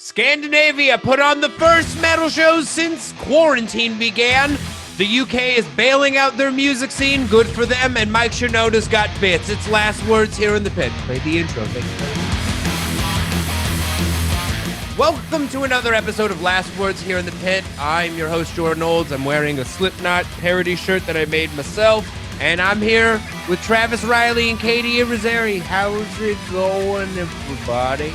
Scandinavia put on the first metal shows since quarantine began. The UK is bailing out their music scene. Good for them. And Mike Shinoda's got bits. It's Last Words here in the pit. Play the intro. Thank you. Welcome to another episode of Last Words here in the pit. I'm your host, Jordan Olds. I'm wearing a Slipknot parody shirt that I made myself. And I'm here with Travis Reilly and Katy Irizarry. How's it going, everybody?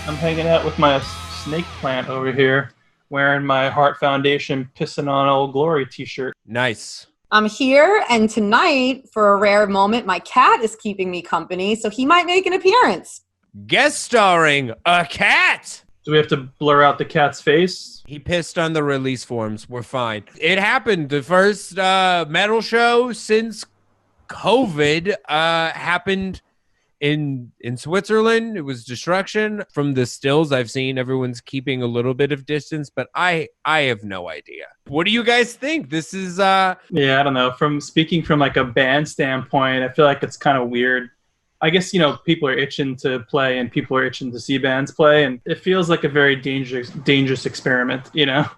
I'm hanging out with my snake plant over here, wearing my Heart Foundation Pissin' on Old Glory t-shirt. Nice. I'm here, and tonight, for a rare moment, my cat is keeping me company, so he might make an appearance. Guest starring a cat. Do we have to blur out the cat's face? He pissed on the release forms. We're fine. It happened. The first metal show since COVID happened in Switzerland. It was destruction. From the stills I've seen, everyone's keeping a little bit of distance, but I have no idea. What do you guys think? This is Yeah, I don't know. Speaking from like a band standpoint, I feel like it's kind of weird. I guess, people are itching to play and people are itching to see bands play, and it feels like a very dangerous experiment,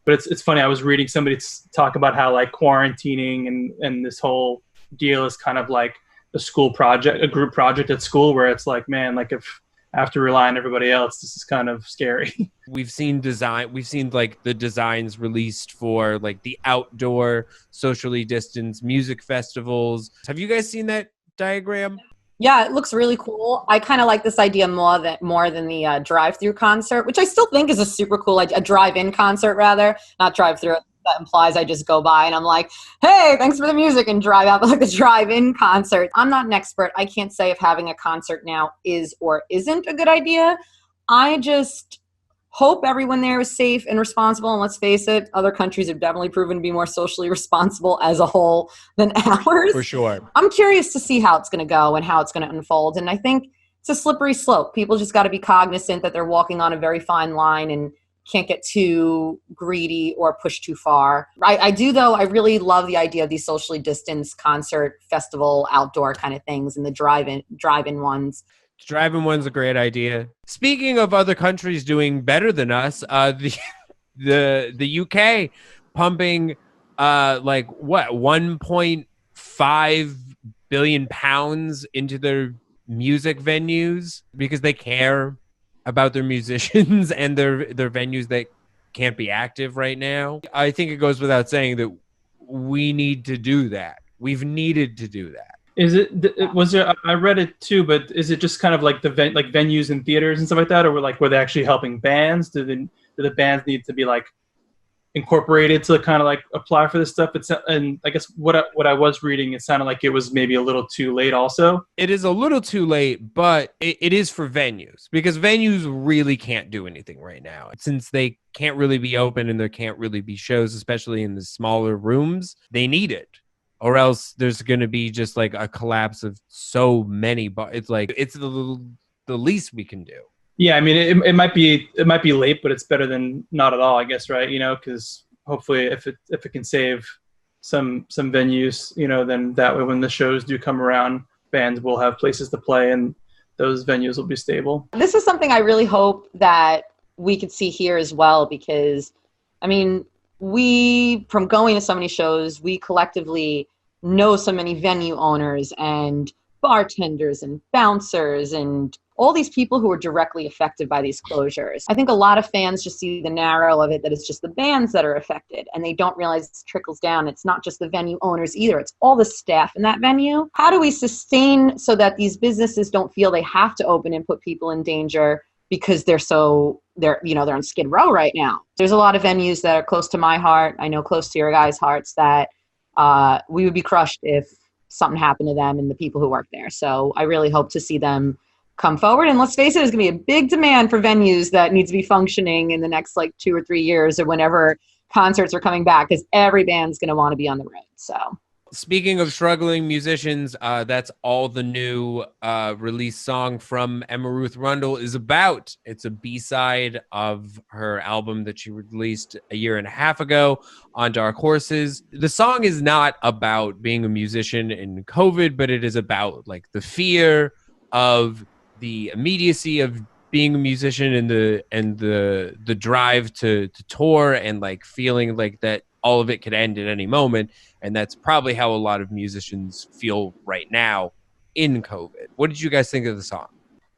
But it's funny. I was reading somebody talk about how like quarantining and this whole deal is kind of like a group project at school, where it's like, man, like if I have to rely on everybody else, this is kind of scary. We've seen like the designs released for like the outdoor socially distanced music festivals. Have you guys seen that diagram? Yeah, it looks really cool. I kind of like this idea more than the drive-through concert, which I still think is a super cool idea. A drive-in concert, rather, not drive-through. That implies I just go by and I'm like, hey, thanks for the music, and drive out, like a drive-in concert. I'm not an expert. I can't say if having a concert now is or isn't a good idea. I just hope everyone there is safe and responsible. And let's face it, other countries have definitely proven to be more socially responsible as a whole than ours. For sure. I'm curious to see how it's going to go and how it's going to unfold. And I think it's a slippery slope. People just got to be cognizant that they're walking on a very fine line and can't get too greedy or push too far. I do, though. I really love the idea of these socially distanced concert, festival, outdoor kind of things, and the drive-in ones. Drive-in one's a great idea. Speaking of other countries doing better than us, the UK pumping 1.5 billion pounds into their music venues because they care about their musicians and their venues that can't be active right now. I think it goes without saying that we need to do that. We've needed to do that. I read it too, but is it just kind of like venues and theaters and stuff like that, or were they actually helping bands? Do the bands need to be like incorporated to kind of like apply for this stuff? And I guess what I was reading, it sounded like it was maybe a little too late also. It is a little too late, but it is for venues, because venues really can't do anything right now. Since they can't really be open and there can't really be shows, especially in the smaller rooms, they need it. Or else there's going to be just like a collapse of so many. It's the least we can do. Yeah, I mean, it might be late, but it's better than not at all, I guess, right? Because hopefully, if it can save some venues, then that way when the shows do come around, bands will have places to play and those venues will be stable. This is something I really hope that we could see here as well, because, I mean, we, from going to so many shows, we collectively know so many venue owners and bartenders and bouncers and all these people who are directly affected by these closures. I think a lot of fans just see the narrow of it, that it's just the bands that are affected, and they don't realize it trickles down. It's not just the venue owners either. It's all the staff in that venue. How do we sustain so that these businesses don't feel they have to open and put people in danger because they're on Skid Row right now? There's a lot of venues that are close to my heart. I know close to your guys' hearts that we would be crushed if something happened to them and the people who work there. So I really hope to see them come forward. And let's face it, there's going to be a big demand for venues that need to be functioning in the next 2 or 3 years, or whenever concerts are coming back, because every band's going to want to be on the road. So, speaking of struggling musicians, that's all the new release song from Ruth Rundle is about. It's a B-side of her album that she released a year and a half ago on Dark Horses. The song is not about being a musician in COVID, but it is about the fear of the immediacy of being a musician and the drive to tour and like feeling like that all of it could end at any moment. And that's probably how a lot of musicians feel right now in COVID. What did you guys think of the song?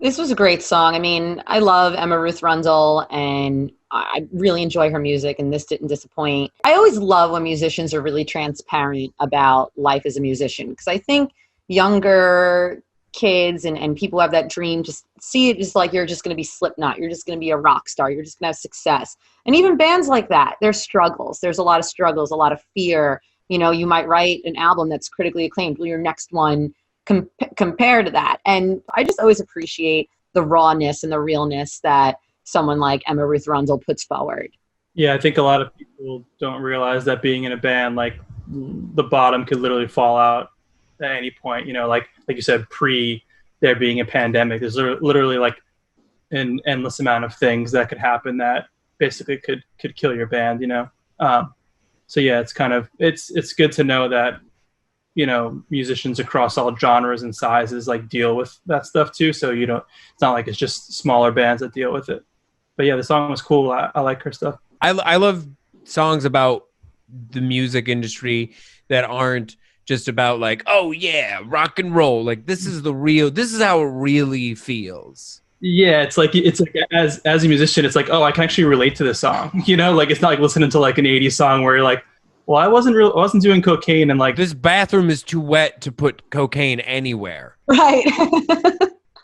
This was a great song. I mean, I love Emma Ruth Rundle, and I really enjoy her music, and this didn't disappoint. I always love when musicians are really transparent about life as a musician, because I think younger kids and people who have that dream just see it as like you're just going to be Slipknot, you're just going to be a rock star, you're just going to have success. And even bands like that, there's struggles. There's a lot of struggles, a lot of fear. You know, you might write an album that's critically acclaimed. Well, your next one compared to that. And I just always appreciate the rawness and the realness that someone like Emma Ruth Rundle puts forward. Yeah, I think a lot of people don't realize that being in a band, like the bottom could literally fall out at any point. You know, like you said, pre there being a pandemic, there's literally like an endless amount of things that could happen that basically could kill your band. You know, so yeah, it's kind of it's good to know that, you know, musicians across all genres and sizes like deal with that stuff too. So you don't, it's not like it's just smaller bands that deal with it. But yeah, the song was cool. I like her stuff. I love songs about the music industry that aren't just about like, oh yeah, rock and roll. Like this is how it really feels. Yeah, it's like as a musician, it's like, oh, I can actually relate to this song. You know, like it's not like listening to like an 80s song where you're like, well, I wasn't doing cocaine, and like this bathroom is too wet to put cocaine anywhere. Right.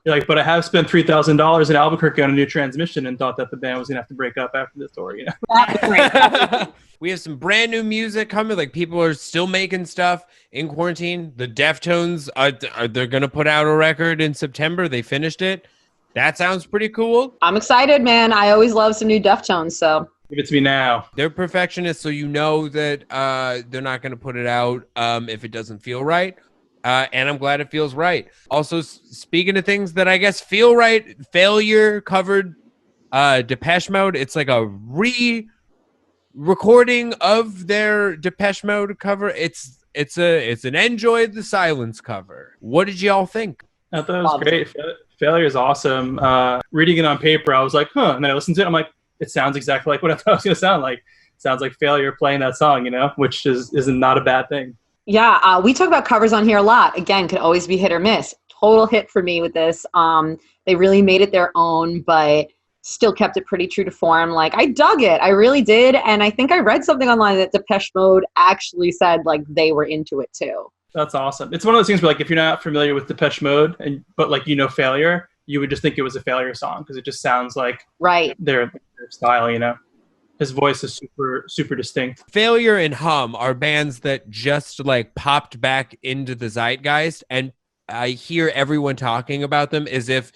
You're like, but I have spent $3,000 in Albuquerque on a new transmission and thought that the band was gonna have to break up after the tour. You know. We have some brand new music coming. Like people are still making stuff in quarantine. The Deftones they're gonna put out a record in September. They finished it. That sounds pretty cool. I'm excited, man. I always love some new Deftones. So. Give it to me now. They're perfectionists, so you know that they're not going to put it out if it doesn't feel right. And I'm glad it feels right. Also, speaking of things that I guess feel right, Failure covered Depeche Mode. It's like a re-recording of their Depeche Mode cover. It's an Enjoy the Silence cover. What did y'all think? I thought it was great. Failure is awesome. Reading it on paper, I was like, huh. And then I listened to it. I'm like, it sounds exactly like what I thought it was going to sound like. It sounds like Failure playing that song, you know, which is not a bad thing. Yeah, we talk about covers on here a lot. Again, could always be hit or miss. Total hit for me with this. They really made it their own, but still kept it pretty true to form. Like, I dug it. I really did. And I think I read something online that Depeche Mode actually said, like, they were into it too. That's awesome. It's one of those things where, like, if you're not familiar with Depeche Mode, but, like, you know Failure, you would just think it was a Failure song because it just sounds like their style, you know. His voice is super, super distinct. Failure and Hum are bands that just like popped back into the zeitgeist, and I hear everyone talking about them as if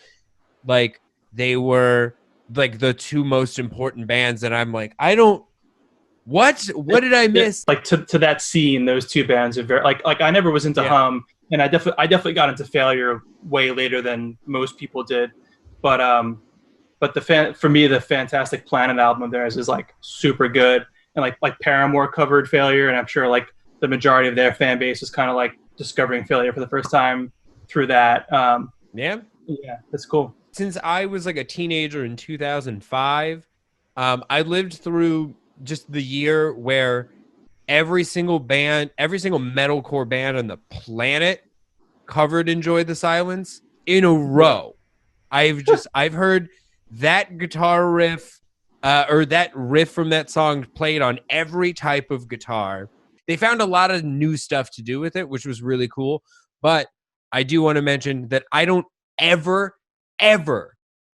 like they were like the two most important bands, and I'm like, what did I miss? Like to that scene, those two bands are very like I never was into Hum, and I definitely got into Failure way later than most people did, but for me, the Fantastic Planet album of theirs is like super good, and like Paramore covered Failure, and I'm sure like the majority of their fan base is kind of like discovering Failure for the first time through that. Yeah, that's cool. Since I was like a teenager in 2005, I lived through just the year where every single metalcore band on the planet covered Enjoy the Silence in a row. I've heard that guitar riff or that riff from that song played on every type of guitar. They found a lot of new stuff to do with it, which was really cool. But I do want to mention that I don't ever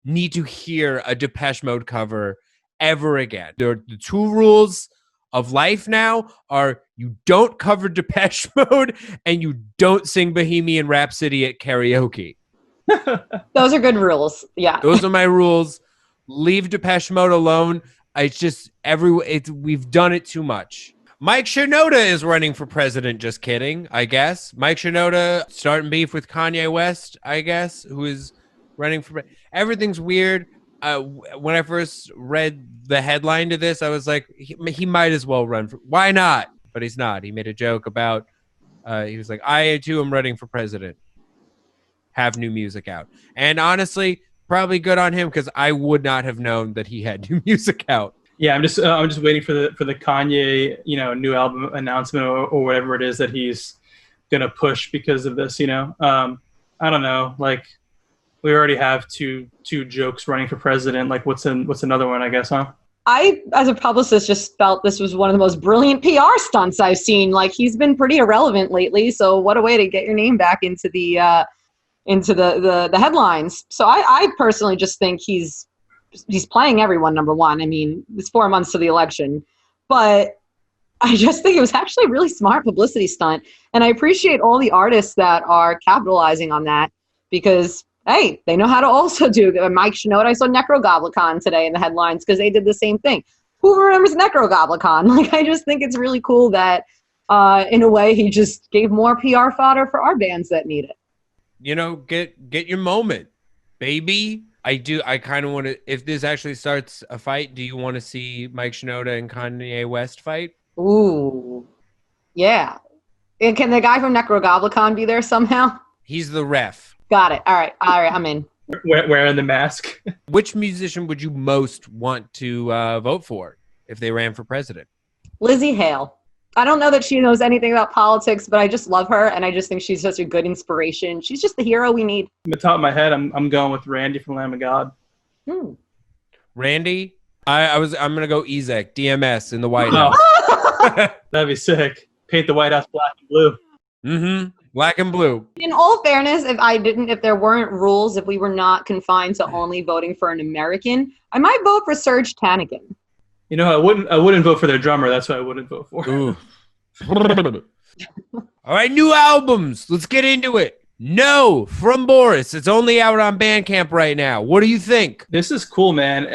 need to hear a Depeche Mode cover ever again. The two rules of life now are you don't cover Depeche Mode and you don't sing Bohemian Rhapsody at karaoke. Those are good rules. Yeah. Those are my rules. Leave Depeche Mode alone. We've done it too much. Mike Shinoda is running for president. Just kidding, I guess. Mike Shinoda starting beef with Kanye West, I guess, who is running for everything's weird. When I first read the headline to this, I was like, he might as well run for. Why not? But he's not. He made a joke about. He was like, I too am running for president. Have new music out. And honestly, Probably good on him, because I would not have known that he had new music out. Yeah, I'm just waiting for the Kanye, new album announcement or whatever it is that he's gonna push because of this. I don't know. Like, we already have two jokes running for president. Like, what's another one? I guess, huh? I, as a publicist, just felt this was one of the most brilliant PR stunts I've seen. Like, he's been pretty irrelevant lately, so what a way to get your name back into the headlines. So I personally just think he's playing everyone, number one. I mean, it's 4 months to the election, but I just think it was actually a really smart publicity stunt, and I appreciate all the artists that are capitalizing on that, because hey, they know how to also do it. Mike Shinoda, I saw Necrogoblicon today in the headlines because they did the same thing. Who remembers Necrogoblicon? Like, I just think it's really cool that, in a way, he just gave more PR fodder for our bands that need it. Get your moment, baby. I kind of want to, if this actually starts a fight, do you want to see Mike Shinoda and Kanye West fight? Ooh, yeah. And can the guy from Necrogoblicon be there somehow? He's the ref. Got it. All right, I'm in. Wearing the mask. Which musician would you most want to vote for if they ran for president? Lizzie Hale. I don't know that she knows anything about politics, but I just love her, and I just think she's such a good inspiration. She's just the hero we need. From the top of my head, I'm going with Randy from Lamb of God. Randy? I'm gonna go Ezek, DMS in the White House. That'd be sick. Paint the White House black and blue. Mm-hmm. Black and blue. In all fairness, if there weren't rules, if we were not confined to only voting for an American, I might vote for Serge Tankian. I wouldn't vote for their drummer. That's what I wouldn't vote for. All right, new albums. Let's get into it. No, from Boris. It's only out on Bandcamp right now. What do you think? This is cool, man.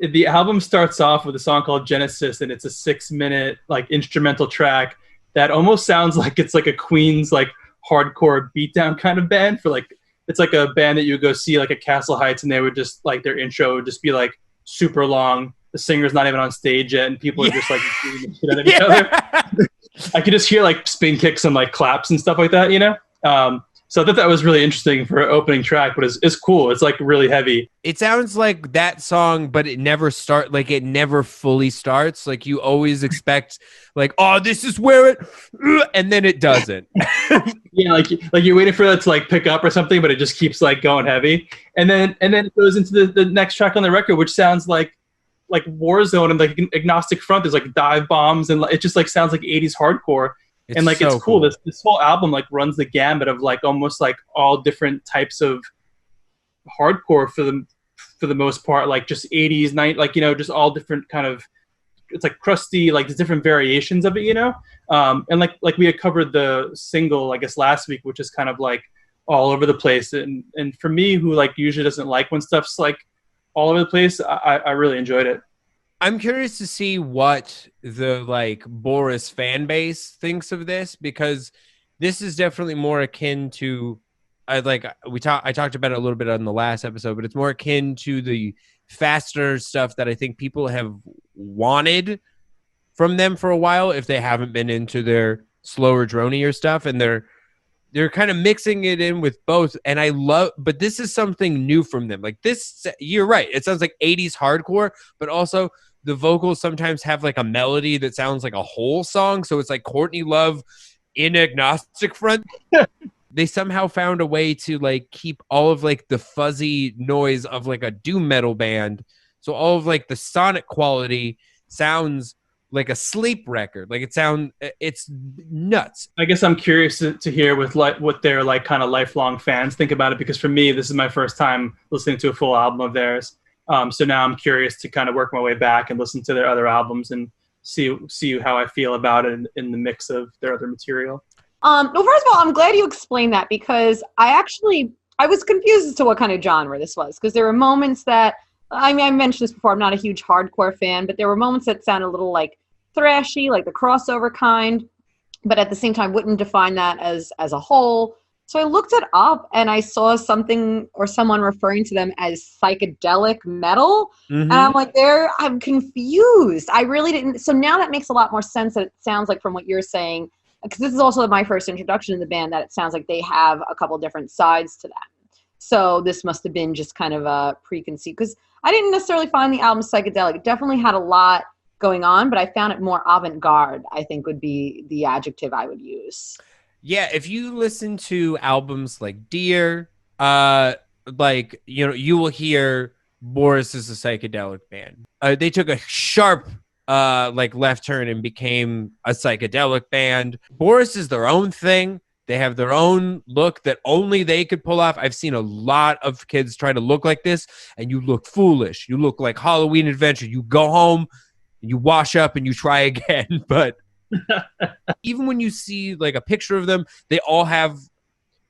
The album starts off with a song called Genesis, and it's a 6-minute like instrumental track that almost sounds like it's like a Queen's like hardcore beatdown kind of band it's like a band that you would go see like at Castle Heights, and they would just like their intro would just be like super long. The singer's not even on stage yet, and people are just like doing the shit out of each other. I could just hear like spin kicks and like claps and stuff like that, So I thought that was really interesting for an opening track, but it's cool. It's like really heavy. It sounds like that song, but it never fully starts. Like, you always expect like, oh, this is where it, and then it doesn't. Yeah, like you're waiting for that to like pick up or something, but it just keeps like going heavy. And then it goes into the next track on the record, which sounds like Warzone and like Agnostic Front. There's like dive bombs, and it just like sounds like 80s hardcore. It's and like so it's cool. This whole album like runs the gambit of like almost like all different types of hardcore for the most part, like just 80s, just all different kind of. It's like crusty, like there's different variations of it, and like we had covered the single, I guess, last week, which is kind of like all over the place. And for me, who like usually doesn't like when stuff's like all over the place, I really enjoyed it. I'm curious to see what the like Boris fan base thinks of this, because this is definitely more akin to I talked about it a little bit on the last episode, but it's more akin to the faster stuff that I think people have wanted from them for a while if they haven't been into their slower, dronier stuff, and they're kind of mixing it in with both. And but this is something new from them. Like this, you're right. It sounds like 80s hardcore, but also the vocals sometimes have like a melody that sounds like a whole song. So it's like Courtney Love in Agnostic Front. They somehow found a way to like keep all of like the fuzzy noise of like a doom metal band. So all of like the sonic quality sounds like a Sleep record. Like it's nuts. I guess I'm curious to hear with like what their like kind of lifelong fans think about it, because for me, this is my first time listening to a full album of theirs. So now I'm curious to kind of work my way back and listen to their other albums and see how I feel about it in the mix of their other material. Well, first of all, I'm glad you explained that, because I was confused as to what kind of genre this was, because there were moments that, I mean, I mentioned this before, I'm not a huge hardcore fan, but there were moments that sounded a little like thrashy, like the crossover kind, but at the same time wouldn't define that as a whole. So I looked it up and I saw something or someone referring to them as psychedelic metal. Mm-hmm. And I'm like, I'm confused. I really didn't. So now that makes a lot more sense that it sounds like, from what you're saying, because this is also my first introduction to the band, that it sounds like they have a couple different sides to that. So this must have been just kind of a preconceived, because I didn't necessarily find the album psychedelic. It definitely had a lot going on, but I found it more avant-garde, I think would be the adjective I would use. Yeah, if you listen to albums like Dear, like, you know, you will hear Boris is a psychedelic band. They took a sharp like left turn and became a psychedelic band. Boris is their own thing. They have their own look that only they could pull off. I've seen a lot of kids try to look like this, and you look foolish. You look like Halloween Adventure. You go home, you wash up, and you try again. But even when you see like a picture of them, they all have,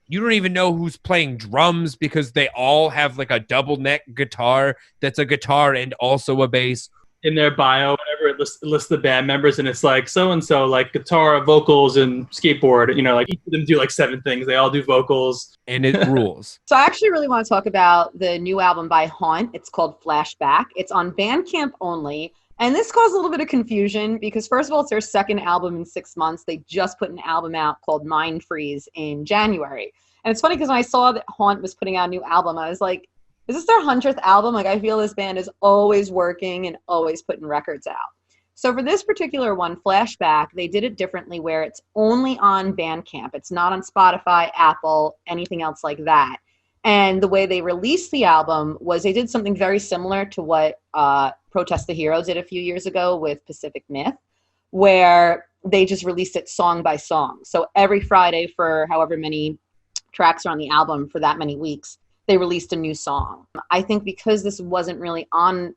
you don't even know who's playing drums because they all have like a double neck guitar that's a guitar and also a bass. In their bio, whatever, it lists the band members, and it's like so-and-so, like guitar, vocals, and skateboard. You know, like each of them do like 7 things. They all do vocals. And it rules. So I actually really want to talk about the new album by Haunt. It's called Flashback. It's on Bandcamp only. And this caused a little bit of confusion because, first of all, it's their second album in 6 months. They just put an album out called Mind Freeze in January. And it's funny because when I saw that Haunt was putting out a new album, I was like, is this their 100th album? Like, I feel this band is always working and always putting records out. So for this particular one, Flashback, they did it differently where it's only on Bandcamp. It's not on Spotify, Apple, anything else like that. And the way they released the album was they did something very similar to what Protest the Hero did a few years ago with Pacific Myth, where they just released it song by song. So every Friday for however many tracks are on the album for that many weeks, they released a new song. I think because this wasn't really on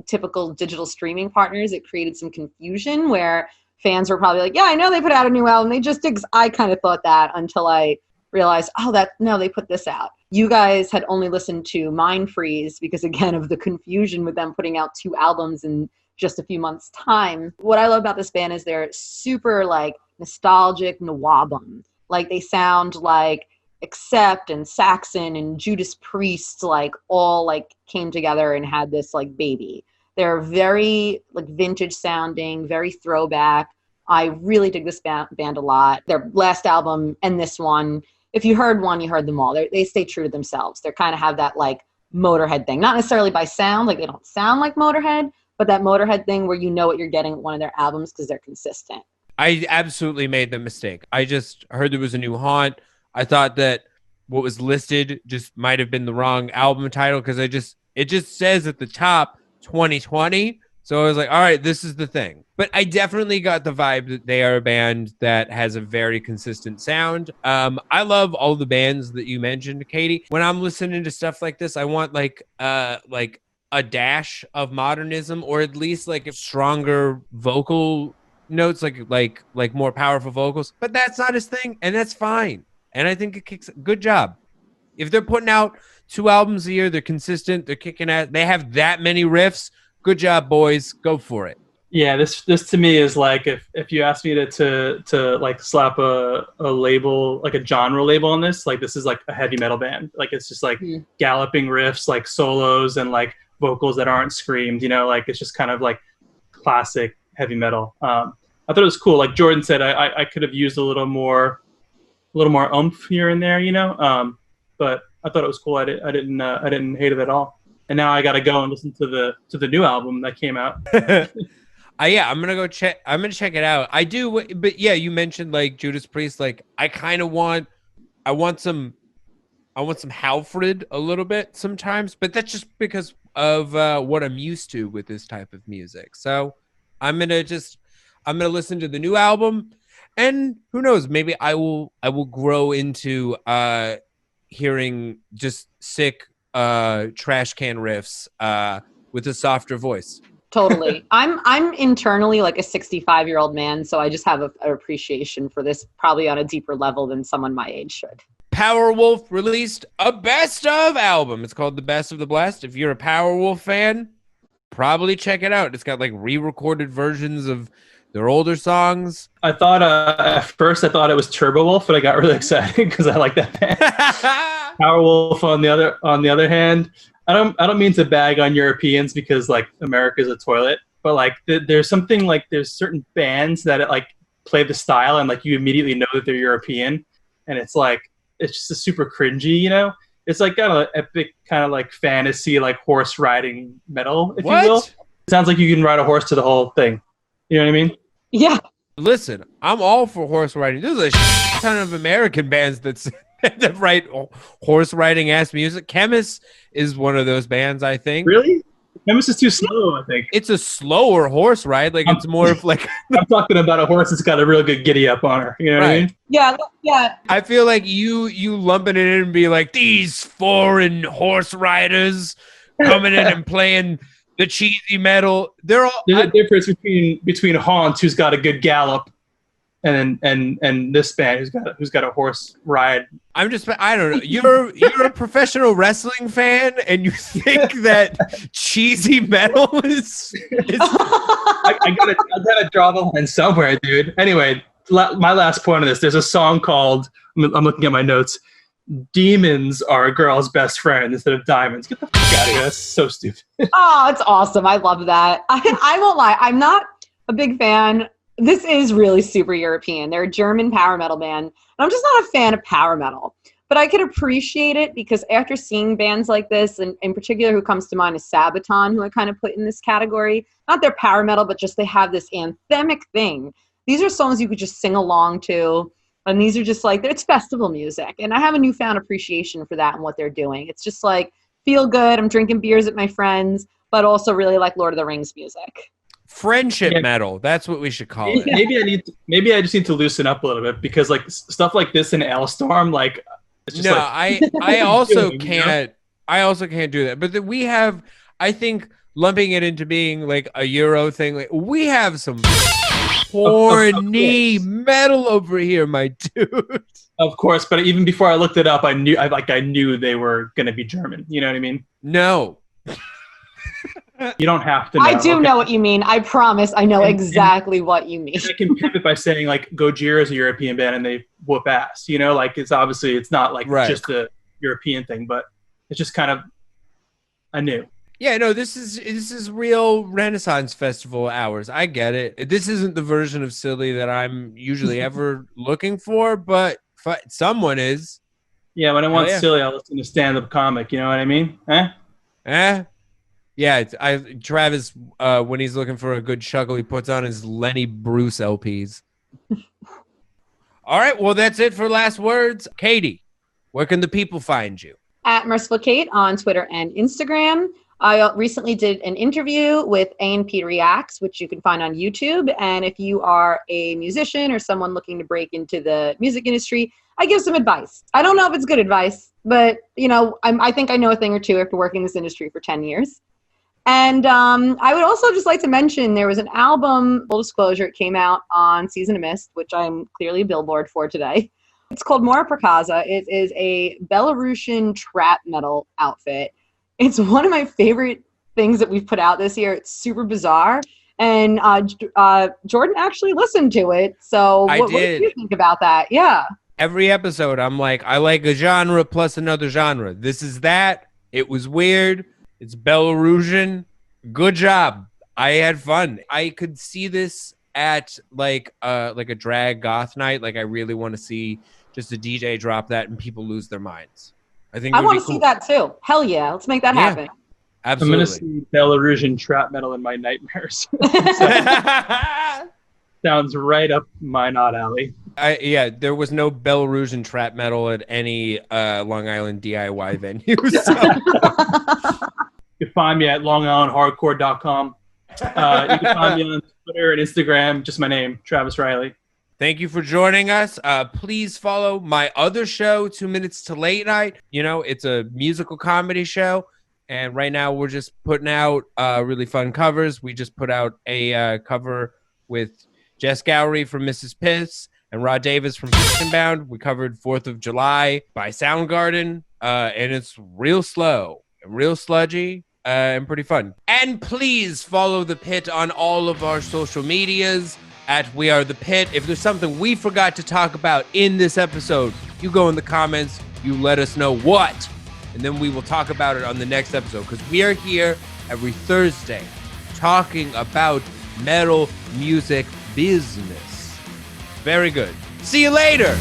typical digital streaming partners, it created some confusion where fans were probably like, yeah, I know they put out a new album. They just did. 'Cause I kind of thought that until I realized, no, they put this out. You guys had only listened to Mind Freeze because, again, of the confusion with them putting out 2 albums in just a few months' time. What I love about this band is they're super, like, nostalgic Nawabum. Like, they sound like Accept and Saxon and Judas Priest, like, all, like, came together and had this, like, baby. They're very, like, vintage sounding, very throwback. I really dig this band a lot. Their last album and this one, if you heard one, you heard them all. They stay true to themselves. They kind of have that, like, Motorhead thing. Not necessarily by sound, like, they don't sound like Motorhead, but that Motorhead thing where you know what you're getting at one of their albums because they're consistent. I absolutely made the mistake. I just heard there was a new Haunt. I thought that what was listed just might have been the wrong album title because it just says at the top 2020. So I was like, all right, this is the thing. But I definitely got the vibe that they are a band that has a very consistent sound. I love all the bands that you mentioned, Katie. When I'm listening to stuff like this, I want like a dash of modernism, or at least like stronger vocal notes, like more powerful vocals. But that's not his thing, and that's fine. And I think it kicks. Good job. If they're putting out 2 albums a year, they're consistent. They're kicking ass. They have that many riffs. Good job, boys. Go for it. Yeah, this to me is like if you ask me to like slap a label, like a genre label on this, like this is like a heavy metal band. Like it's just like galloping riffs, like solos and like vocals that aren't screamed. You know, like it's just kind of like classic heavy metal. I thought it was cool. Like Jordan said, I could have used a little more oomph here and there, you know. But I thought it was cool. I didn't hate it at all. And now I got to go and listen to the new album that came out. Yeah, I'm gonna check it out. I do, but yeah, you mentioned like Judas Priest. Like I want some Halford a little bit sometimes, but that's just because of what I'm used to with this type of music. So I'm gonna listen to the new album. And who knows? Maybe I will grow into hearing just sick trash can riffs with a softer voice. Totally. I'm internally like a 65-year-old man, so I just have an appreciation for this probably on a deeper level than someone my age should. Powerwolf released a best of album. It's called The Best of the Blessed. If you're a Powerwolf fan, probably check it out. It's got like re-recorded versions of their older songs. I thought at first it was Turbo Wolf, but I got really excited because I like that band. Powerwolf on the other hand, I don't mean to bag on Europeans because like America's a toilet, but like there's something like there's certain bands that like play the style and like you immediately know that they're European, and it's like it's just a super cringy, you know. It's like got an epic kind of like fantasy, like horse riding metal, if What? you will. It sounds like you can ride a horse to the whole thing. You know what I mean? Yeah. Listen, I'm all for horse riding. There's a ton of American bands that write horse riding ass music. Chemist is one of those bands, I think. Really? Chemist is too slow, I think. It's a slower horse ride. Like it's more of like I'm talking about a horse that's got a real good giddy up on her. You know what I mean? Yeah. I feel like you lumping it in and be like, these foreign horse riders coming in and playing the cheesy metal. There's a difference between Haunt, who's got a good gallop, and this band who's got a horse ride. I don't know. You're a professional wrestling fan, and you think that cheesy metal is I gotta draw the line somewhere, dude. Anyway, my last point on this. There's a song called, I'm looking at my notes, "Demons Are a Girl's Best Friend" instead of diamonds. Get the fuck out of here. That's so stupid. Oh, it's awesome. I love that. I won't lie. I'm not a big fan. This is really super European. They're a German power metal band. And I'm just not a fan of power metal. But I could appreciate it because after seeing bands like this, and in particular who comes to mind is Sabaton, who I kind of put in this category. Not their power metal, but just they have this anthemic thing. These are songs you could just sing along to. And these are just like, it's festival music. And I have a newfound appreciation for that and what they're doing. It's just like, feel good. I'm drinking beers with my friends, but also really like Lord of the Rings music. Friendship metal. That's what we should call it. Maybe I just need to loosen up a little bit because like stuff like this in Ailstorm, like it's just I also can't. I also can't do that. But we have, I think, lumping it into being like a Euro thing. Like we have some horny metal over here, my dude. Of course, but even before I looked it up, I knew they were gonna be German. You know what I mean? No. You don't have to know. I do know what you mean. I promise I know exactly what you mean. I can pimp it by saying like Gojira is a European band and they whoop ass. You know, like it's not like just a European thing, but it's just kind of I knew. Yeah, no, this is real Renaissance Festival hours. I get it. This isn't the version of silly that I'm usually ever looking for, but someone is. Yeah, when I want silly, I'll listen to stand-up comic. You know what I mean? Yeah, Travis, when he's looking for a good chuckle, he puts on his Lenny Bruce LPs. All right, well, that's it for last words. Katy, where can the people find you? At Merciful Kate on Twitter and Instagram. I recently did an interview with A&P Reacts, which you can find on YouTube. And if you are a musician or someone looking to break into the music industry, I give some advice. I don't know if it's good advice, but I think I know a thing or two after working in this industry for 10 years. And I would also just like to mention there was an album, full disclosure, it came out on Season of Mist, which I'm clearly billboard for today. It's called Mora Prakaza. It is a Belarusian trap metal outfit. It's one of my favorite things that we've put out this year. It's super bizarre. And Jordan actually listened to it. So what do you think about that? Yeah. Every episode, I'm like, I like a genre plus another genre. This is that. It was weird. It's Belarusian. Good job. I had fun. I could see this at like a drag goth night. Like I really want to see just a DJ drop that and people lose their minds. I want to see that too. Hell yeah. Let's make that happen. Absolutely. I'm going to see Belarusian trap metal in my nightmares. Sounds right up my alley. There was no Belarusian trap metal at any Long Island DIY venue. So. You can find me at longislandhardcore.com. You can find me on Twitter and Instagram, just my name, Travis Reilly. Thank you for joining us. Please follow my other show, 2 Minutes to Late Night. It's a musical comedy show. And right now we're just putting out really fun covers. We just put out a cover with Jess Gowrie from Mrs. Piss and Rod Davis from Fiction Bound. We covered 4th of July by Soundgarden. And it's real slow and real sludgy and pretty fun. And please follow The Pit on all of our social medias at We Are The Pit. If there's something we forgot to talk about in this episode, you go in the comments, you let us know what, and then we will talk about it on the next episode, because we are here every Thursday talking about metal music business. Very good. See you later.